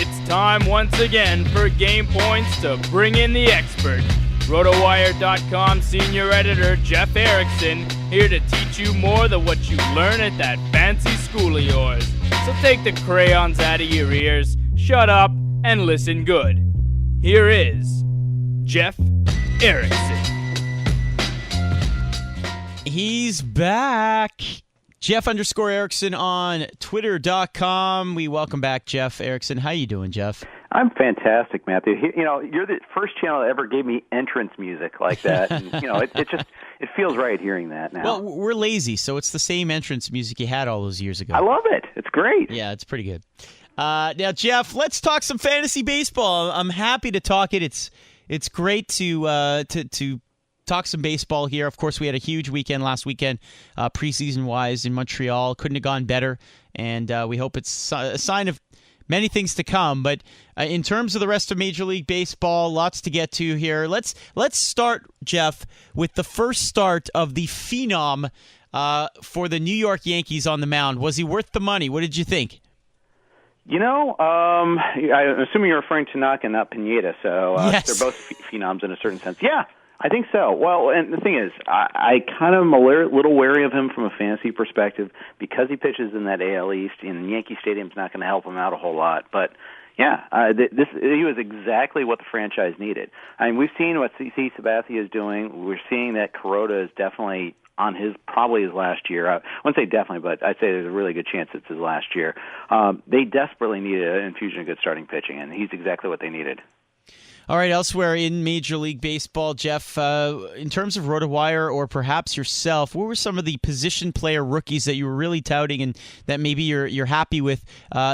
It's time once again for Game Points to bring in the expert. RotoWire.com senior editor Jeff Erickson here to teach you more than what you learn at that fancy school of yours. So take the crayons out of your ears, shut up, and listen good. Here is Jeff Erickson. He's back. Jeff_Erickson on Twitter.com. We welcome back Jeff Erickson. How you doing, Jeff? I'm fantastic, Matthew. You know, you're the first channel that ever gave me entrance music like that. And, you know, it feels right hearing that now. Well, we're lazy, so it's the same entrance music you had all those years ago. I love it. It's great. Yeah, it's pretty good. Now, Jeff, let's talk some fantasy baseball. I'm happy to talk it. It's great to talk some baseball here. Of course, we had a huge weekend last weekend, preseason-wise in Montreal. Couldn't have gone better, and we hope it's a sign of many things to come. But in terms of the rest of Major League Baseball, lots to get to here. Let's start, Jeff, with the first start of the phenom for the New York Yankees on the mound. Was he worth the money? What did you think? You know, I'm assuming you're referring to Tanaka, not Pineda, so yes. They're both phenoms in a certain sense. Yeah. I think so. Well, and the thing is, I kind of am a little wary of him from a fantasy perspective because he pitches in that AL East, and Yankee Stadium's not going to help him out a whole lot. But yeah, he was exactly what the franchise needed. I mean, we've seen what CC Sabathia is doing. We're seeing that Kuroda is definitely on probably his last year. I wouldn't say definitely, but I'd say there's a really good chance it's his last year. They desperately needed an infusion of good starting pitching, and he's exactly what they needed. All right, elsewhere in Major League Baseball, Jeff, in terms of RotoWire or perhaps yourself, what were some of the position player rookies that you were really touting and that maybe you're happy with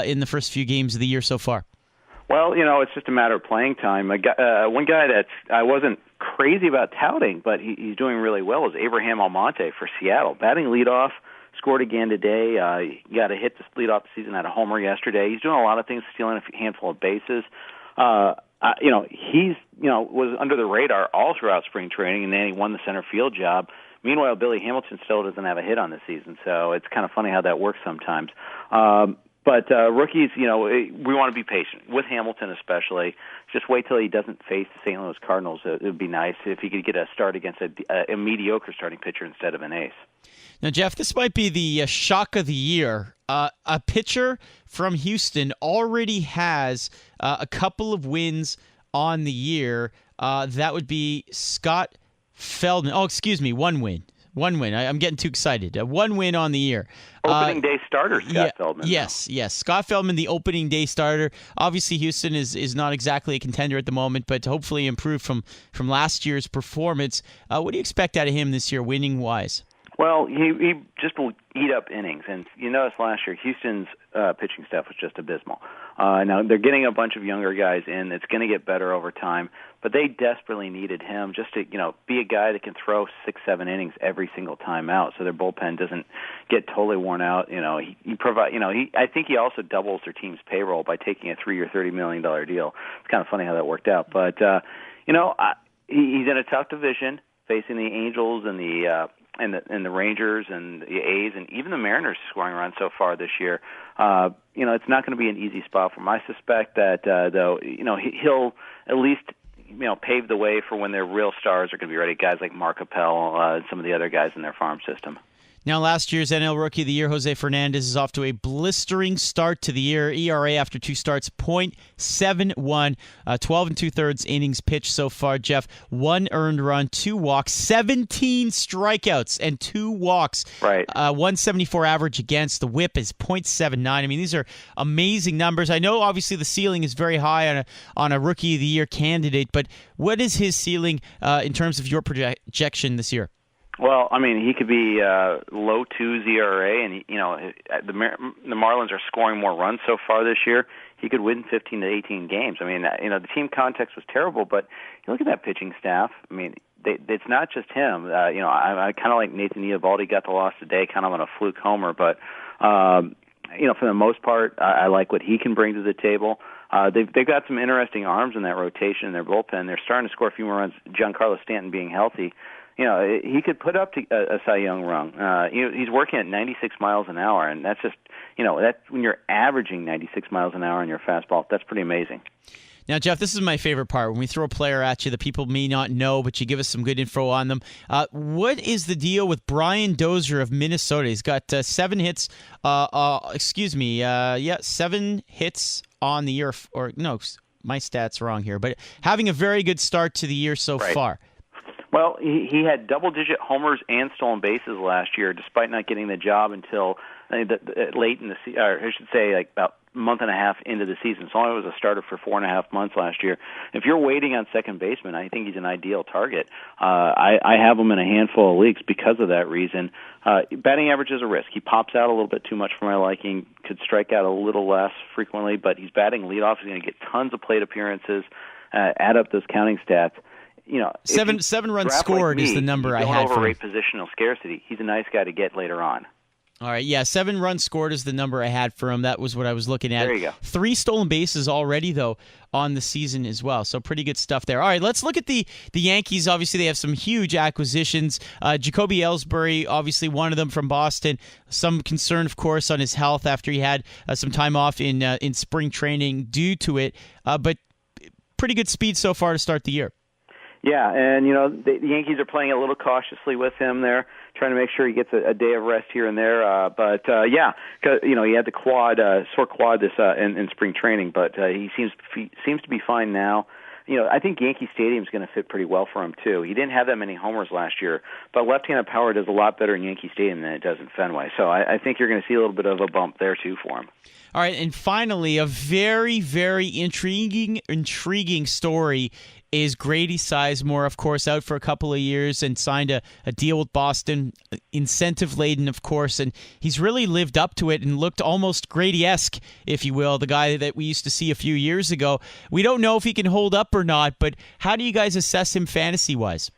in the first few games of the year so far? Well, you know, it's just a matter of playing time. One guy that I wasn't crazy about touting, but he's doing really well is Abraham Almonte for Seattle. Batting leadoff, scored again today. He got a hit to lead off the season, had a homer yesterday. He's doing a lot of things, stealing a handful of bases. He's was under the radar all throughout spring training, and then he won the center field job. Meanwhile, Billy Hamilton still doesn't have a hit on this season, so it's kind of funny how that works sometimes. But rookies, you know, we want to be patient with Hamilton, especially. Just wait till he doesn't face the St. Louis Cardinals. It would be nice if he could get a start against a mediocre starting pitcher instead of an ace. Now, Jeff, this might be the shock of the year. A pitcher from Houston already has a couple of wins on the year. That would be Scott Feldman. Oh, excuse me, one win. I'm getting too excited. One win on the year. Opening day starter, Scott Feldman. Yes. Scott Feldman, the opening day starter. Obviously, Houston is not exactly a contender at the moment, but hopefully improved from last year's performance. What do you expect out of him this year, winning-wise? Well, he just will eat up innings. And you notice last year, Houston's pitching staff was just abysmal. Now, they're getting a bunch of younger guys in. It's going to get better over time. But they desperately needed him just to, be a guy that can throw 6-7 innings every single time out, so their bullpen doesn't get totally worn out. I think he also doubles their team's payroll by taking a 3-year, $30 million deal. It's kind of funny how that worked out. But he's in a tough division, facing the Angels and the Rangers and the A's and even the Mariners scoring runs so far this year. It's not going to be an easy spot for him. I suspect that though, he'll at least pave the way for when their real stars are going to be ready. Guys like Mark Appel, and some of the other guys in their farm system. Now, last year's NL Rookie of the Year, Jose Fernandez, is off to a blistering start to the year. ERA after 2 starts, .71, 12 2/3 innings pitched so far, Jeff. 1 earned run, 2 walks, 17 strikeouts, and 2 walks. Right. 174 average against. The whip is .79. I mean, these are amazing numbers. I know, obviously, the ceiling is very high on a Rookie of the Year candidate, but what is his ceiling in terms of your projection this year? Well, I mean, he could be low 2s ERA, and the Marlins are scoring more runs so far this year. He could win 15 to 18 games. I mean, the team context was terrible, but you look at that pitching staff. I mean, it's not just him. I kind of like Nathan Eovaldi got the loss today, kind of on a fluke homer, but for the most part, I like what he can bring to the table. They've got some interesting arms in that rotation in their bullpen. They're starting to score a few more runs. Giancarlo Stanton being healthy. he could put up to a Cy Young run. He's working at 96 miles an hour, and that's just, that's when you're averaging 96 miles an hour on your fastball. That's pretty amazing. Now, Jeff, this is my favorite part. When we throw a player at you that people may not know, but you give us some good info on them. What is the deal with Brian Dozier of Minnesota? He's got 7 hits. 7 hits on the year. Or no, my stats wrong here. But having a very good start to the year so far. Well, he had double-digit homers and stolen bases last year, despite not getting the job until late in the season, or I should say like about a month and a half into the season. So only was a starter for 4.5 months last year. If you're waiting on second baseman, I think he's an ideal target. I have him in a handful of leagues because of that reason. Batting average is a risk. He pops out a little bit too much for my liking, could strike out a little less frequently, but he's batting leadoff. He's going to get tons of plate appearances, add up those counting stats. Seven runs scored is the number I had for him. Don't overrate positional scarcity. He's a nice guy to get later on. All right, yeah, 7 runs scored is the number I had for him. That was what I was looking at. There you go. 3 stolen bases already, though, on the season as well. So pretty good stuff there. All right, let's look at the Yankees. Obviously, they have some huge acquisitions. Jacoby Ellsbury, obviously one of them from Boston. Some concern, of course, on his health after he had some time off in spring training due to it. But pretty good speed so far to start the year. Yeah, and the Yankees are playing a little cautiously with him there, trying to make sure he gets a day of rest here and there. But he had the sore quad this in spring training, but he seems to be fine now. I think Yankee Stadium is going to fit pretty well for him too. He didn't have that many homers last year, but left-handed power does a lot better in Yankee Stadium than it does in Fenway. So I think you're going to see a little bit of a bump there too for him. All right, and finally, a very, very intriguing story is Grady Sizemore, of course, out for a couple of years and signed a deal with Boston, incentive-laden, of course, and he's really lived up to it and looked almost Grady-esque, if you will, the guy that we used to see a few years ago. We don't know if he can hold up or not, but how do you guys assess him fantasy-wise?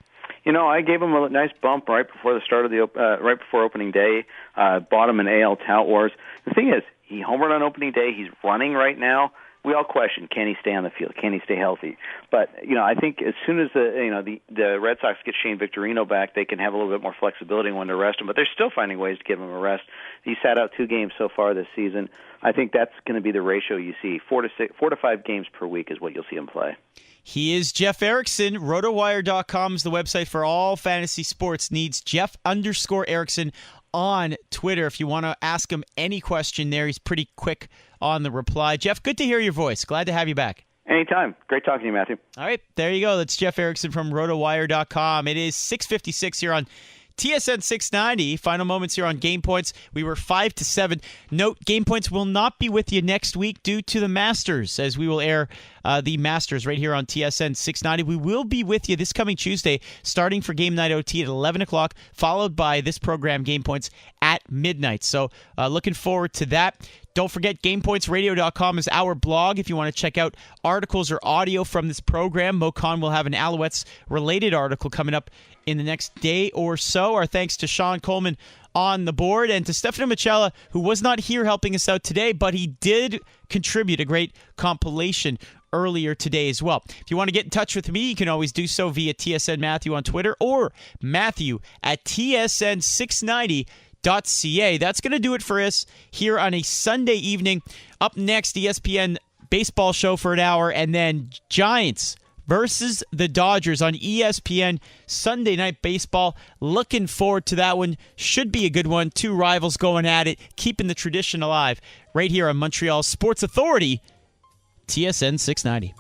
I gave him a nice bump right before the start of right before opening day. Bought him an AL Tout Wars. The thing is, he homered on opening day. He's running right now. We all question, can he stay on the field? Can he stay healthy? But I think as soon as the Red Sox get Shane Victorino back, they can have a little bit more flexibility when to rest him. But they're still finding ways to give him a rest. He sat out 2 games so far this season. I think that's going to be the ratio you see. 4 to 5 games per week is what you'll see him play. He is Jeff Erickson. RotoWire.com is the website for all fantasy sports needs. Jeff_Erickson on Twitter. If you want to ask him any question there, he's pretty quick on the reply. Jeff, good to hear your voice. Glad to have you back. Anytime. Great talking to you, Matthew. All right, there you go. That's Jeff Erickson from RotoWire.com. It is 6:56 here on TSN 690. Final moments here on Game Points. We were 5-7. Note, Game Points will not be with you next week due to the Masters, as we will air the Masters right here on TSN 690. We will be with you this coming Tuesday, starting for Game Night OT at 11 o'clock, followed by this program, Game Points, at midnight. So looking forward to that. Don't forget, GamePointsRadio.com is our blog. If you want to check out articles or audio from this program, Mo Khan will have an Alouettes-related article coming up in the next day or so. Our thanks to Sean Coleman on the board and to Stefano Micella, who was not here helping us out today, but he did contribute a great compilation earlier today as well. If you want to get in touch with me, you can always do so via TSN Matthew on Twitter or Matthew at TSN690.ca. That's going to do it for us here on a Sunday evening. Up next, ESPN baseball show for an hour, and then Giants versus the Dodgers on ESPN Sunday Night Baseball. Looking forward to that one. Should be a good one. 2 rivals going at it, keeping the tradition alive right here on Montreal Sports Authority, TSN 690.